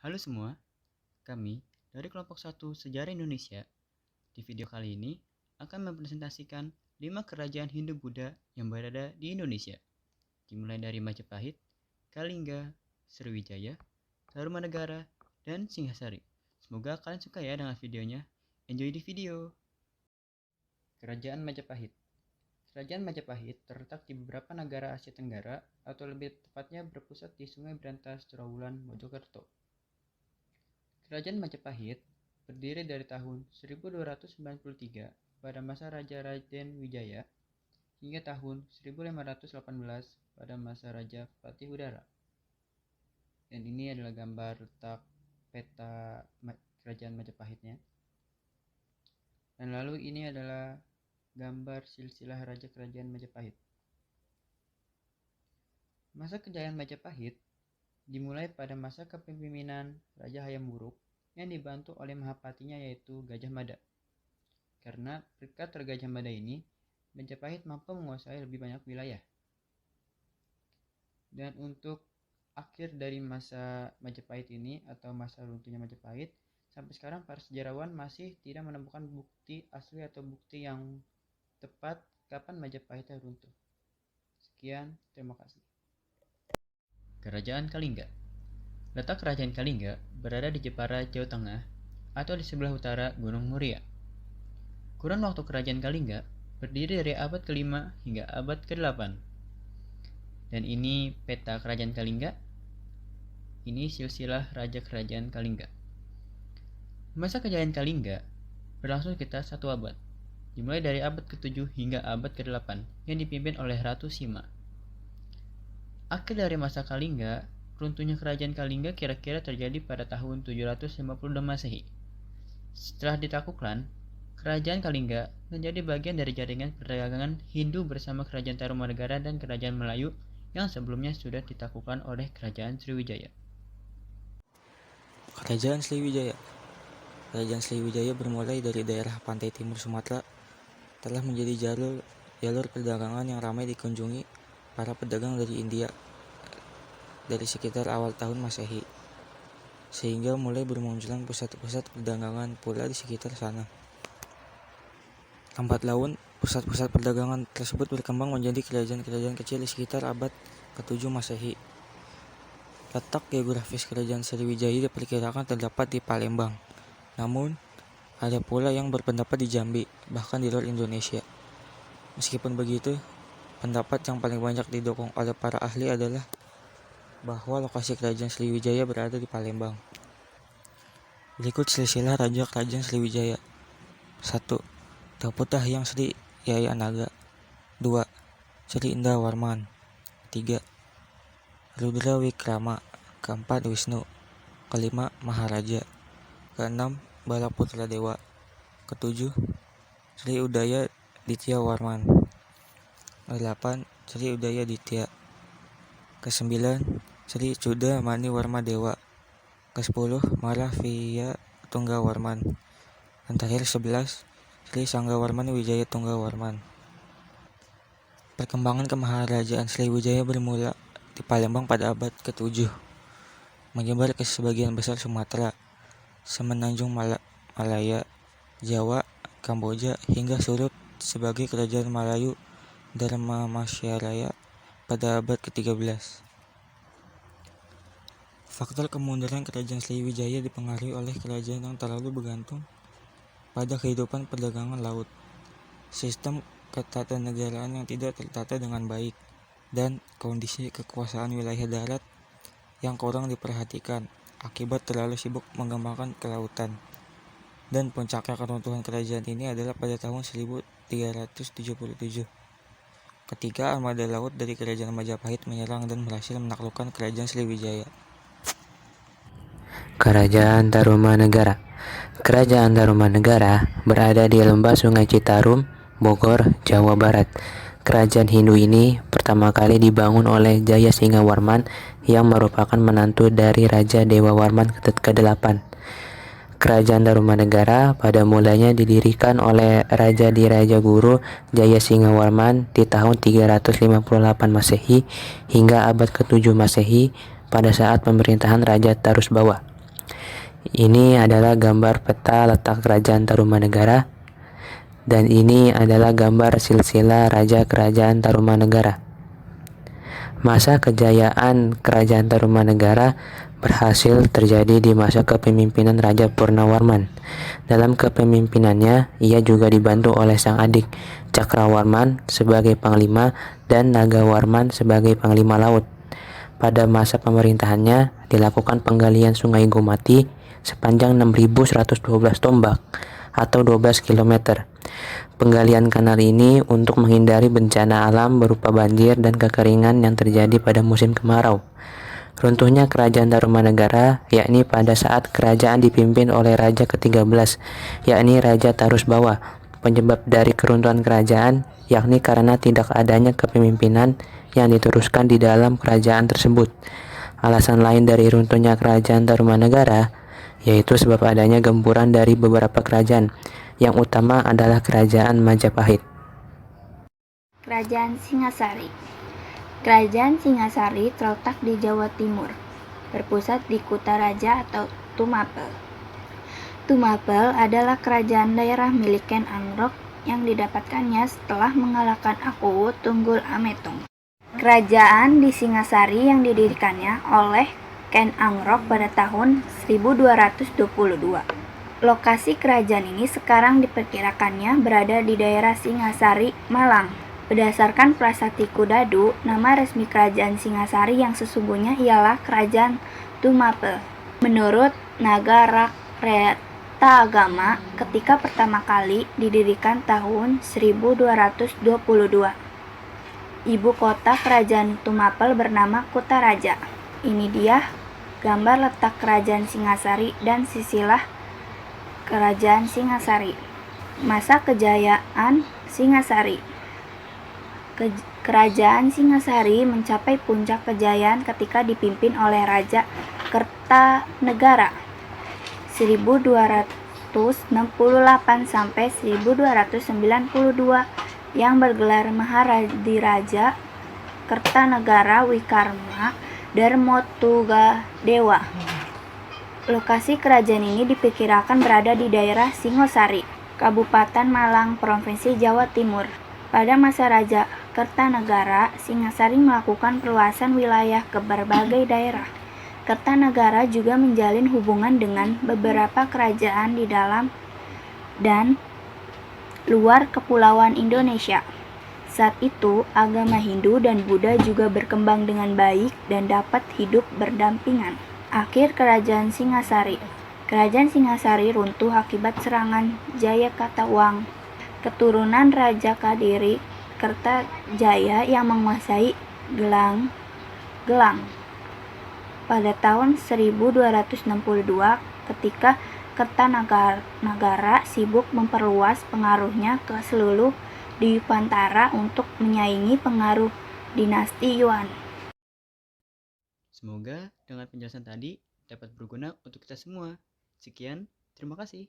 Halo semua, kami dari kelompok 1 Sejarah Indonesia. Di video kali ini akan mempresentasikan 5 kerajaan Hindu-Buddha yang berada di Indonesia. Dimulai dari Majapahit, Kalingga, Sriwijaya, Tarumanegara, dan Singhasari. Semoga kalian suka ya dengan videonya. Enjoy di video. Kerajaan Majapahit. Kerajaan Majapahit terletak di beberapa negara Asia Tenggara, atau lebih tepatnya berpusat di Sungai Berantas, Trawulan, Mojokerto. Kerajaan Majapahit berdiri dari tahun 1293 pada masa Raja Raden Wijaya hingga tahun 1518 pada masa Raja Patih Udara. Dan ini adalah gambar letak peta kerajaan Majapahitnya. Dan lalu ini adalah gambar silsilah raja kerajaan Majapahit. Masa kejayaan Majapahit dimulai pada masa kepemimpinan Raja Hayam Wuruk yang dibantu oleh mahapatinya yaitu Gajah Mada. Karena berkat Gajah Mada ini, Majapahit mampu menguasai lebih banyak wilayah. Dan untuk akhir dari masa Majapahit ini atau masa runtuhnya Majapahit, sampai sekarang para sejarawan masih tidak menemukan bukti asli atau bukti yang tepat kapan Majapahit runtuh. Sekian, terima kasih. Kerajaan Kalingga. Letak Kerajaan Kalingga berada di Jepara, Jawa Tengah, atau di sebelah utara Gunung Muria. Kurun waktu Kerajaan Kalingga berdiri dari abad ke-5 hingga abad ke-8. Dan ini peta Kerajaan Kalingga. Ini silsilah Raja Kerajaan Kalingga. Masa kejayaan Kalingga berlangsung sekitar 1 abad, dimulai dari abad ke-7 hingga abad ke-8 yang dipimpin oleh Ratu Sima. Akhir dari masa Kalingga, runtuhnya Kerajaan Kalingga kira-kira terjadi pada tahun 752 Masehi. Setelah ditaklukkan, Kerajaan Kalingga menjadi bagian dari jaringan perdagangan Hindu bersama Kerajaan Tarumanegara dan Kerajaan Melayu yang sebelumnya sudah ditaklukkan oleh Kerajaan Sriwijaya. Kerajaan Sriwijaya. Kerajaan Sriwijaya bermulai dari daerah pantai timur Sumatera, telah menjadi jalur perdagangan yang ramai dikunjungi para pedagang dari India dari sekitar awal tahun Masehi, sehingga mulai bermunculan pusat-pusat perdagangan pula di sekitar sana. Lambat laun, pusat-pusat perdagangan tersebut berkembang menjadi kerajaan-kerajaan kecil di sekitar abad ke-7 Masehi. Letak geografis Kerajaan Sriwijaya diperkirakan terdapat di Palembang, namun ada pula yang berpendapat di Jambi, bahkan di luar Indonesia. Meskipun begitu, pendapat yang paling banyak didukung oleh para ahli adalah bahwa lokasi Kerajaan Sriwijaya berada di Palembang. Berikut silsilah Raja Kerajaan Sriwijaya. 1. Daputa Hyang Sri Yayanaga. 2. Sri Indah Warman. 3. Rudra Wikrama. 4. Wisnu. 5. Maharaja. 6. Balaputra Dewa. 7. Sri Udaya Ditya Warman. 8. Sri Udaya Ditya. 9. Sri Cuda Mani Warma Dewa. 10. Maravia Tungga Warman. Dan terakhir 11. Sri Sangga Warman Wijaya Tungga Warman. Perkembangan kemaharajaan Sriwijaya bermula di Palembang pada abad ke-7, menyebar ke sebagian besar Sumatera, semenanjung Malaya, Jawa, Kamboja, hingga surut sebagai Kerajaan Melayu Dharmamasyaraya pada abad ke-13. Faktor kemunduran Kerajaan Sriwijaya dipengaruhi oleh kerajaan yang terlalu bergantung pada kehidupan perdagangan laut, sistem ketatanegaraan yang tidak tertata dengan baik, dan kondisi kekuasaan wilayah darat yang kurang diperhatikan akibat terlalu sibuk mengembangkan kelautan. Dan puncaknya keruntuhan kerajaan ini adalah pada tahun 1377, ketika armada laut dari Kerajaan Majapahit menyerang dan berhasil menaklukkan Kerajaan Sriwijaya. Kerajaan Tarumanegara. Kerajaan Tarumanegara berada di lembah Sungai Citarum, Bogor, Jawa Barat. Kerajaan Hindu ini pertama kali dibangun oleh Jaya Singha Warman yang merupakan menantu dari Raja Dewa Warman ke-8. Kerajaan Tarumanegara pada mulanya didirikan oleh Raja Diraja Guru Jaya Singha Warman di tahun 358 Masehi hingga abad ke-7 Masehi pada saat pemerintahan Raja Tarusbawa. Ini adalah gambar peta letak Kerajaan Tarumanegara, dan ini adalah gambar silsilah Raja Kerajaan Tarumanegara. Masa kejayaan Kerajaan Tarumanegara berhasil terjadi di masa kepemimpinan Raja Purnawarman. Dalam kepemimpinannya, ia juga dibantu oleh sang adik Cakrawarman sebagai panglima dan Nagawarman sebagai panglima laut. Pada masa pemerintahannya, dilakukan penggalian Sungai Gomati sepanjang 6.112 tombak atau 12 km. Penggalian kanal ini untuk menghindari bencana alam berupa banjir dan kekeringan yang terjadi pada musim kemarau. Runtuhnya Kerajaan Tarumanegara, yakni pada saat kerajaan dipimpin oleh Raja ke-13, yakni Raja Tarusbawa. Penyebab dari keruntuhan kerajaan, yakni karena tidak adanya kepemimpinan yang diteruskan di dalam kerajaan tersebut. Alasan lain dari runtuhnya Kerajaan Tarumanegara, yaitu sebab adanya gempuran dari beberapa kerajaan, yang utama adalah Kerajaan Majapahit. Kerajaan Singasari. Kerajaan Singasari terletak di Jawa Timur, berpusat di Kutaraja atau Tumapel. Tumapel adalah kerajaan daerah milik Ken Angrok yang didapatkannya setelah mengalahkan Akuwu Tunggul Ametung. Kerajaan di Singasari yang didirikannya oleh Ken Angrok pada tahun 1222. Lokasi kerajaan ini sekarang diperkirakannya berada di daerah Singasari, Malang. Berdasarkan Prasasti Kudadu, nama resmi kerajaan Singasari yang sesungguhnya ialah Kerajaan Tumapel. Menurut Nagara Reta Agama, ketika pertama kali didirikan tahun 1222. Ibu kota kerajaan Tumapel bernama Kutaraja. Ini dia gambar letak kerajaan Singasari dan silsilah Kerajaan Singasari. Masa kejayaan Singasari. Kerajaan Singasari mencapai puncak kejayaan ketika dipimpin oleh Raja Kertanegara 1268 sampai 1292 yang bergelar Maharadiraja Kertanegara Wikarma Darmotugadewa. Lokasi kerajaan ini diperkirakan berada di daerah Singosari, Kabupaten Malang, Provinsi Jawa Timur. Pada masa Raja Kertanegara, Singasari melakukan perluasan wilayah ke berbagai daerah. Kertanegara juga menjalin hubungan dengan beberapa kerajaan di dalam dan luar Kepulauan Indonesia. Saat itu, agama Hindu dan Buddha juga berkembang dengan baik dan dapat hidup berdampingan. Akhir Kerajaan Singasari. Kerajaan Singasari runtuh akibat serangan Jayakatawang, keturunan Raja Kadiri Kertajaya yang menguasai Gelang pada tahun 1262 ketika Kertanagara sibuk memperluas pengaruhnya ke seluruh Dipantara untuk menyaingi pengaruh dinasti Yuan. Semoga dengan penjelasan tadi dapat berguna untuk kita semua. Sekian, terima kasih.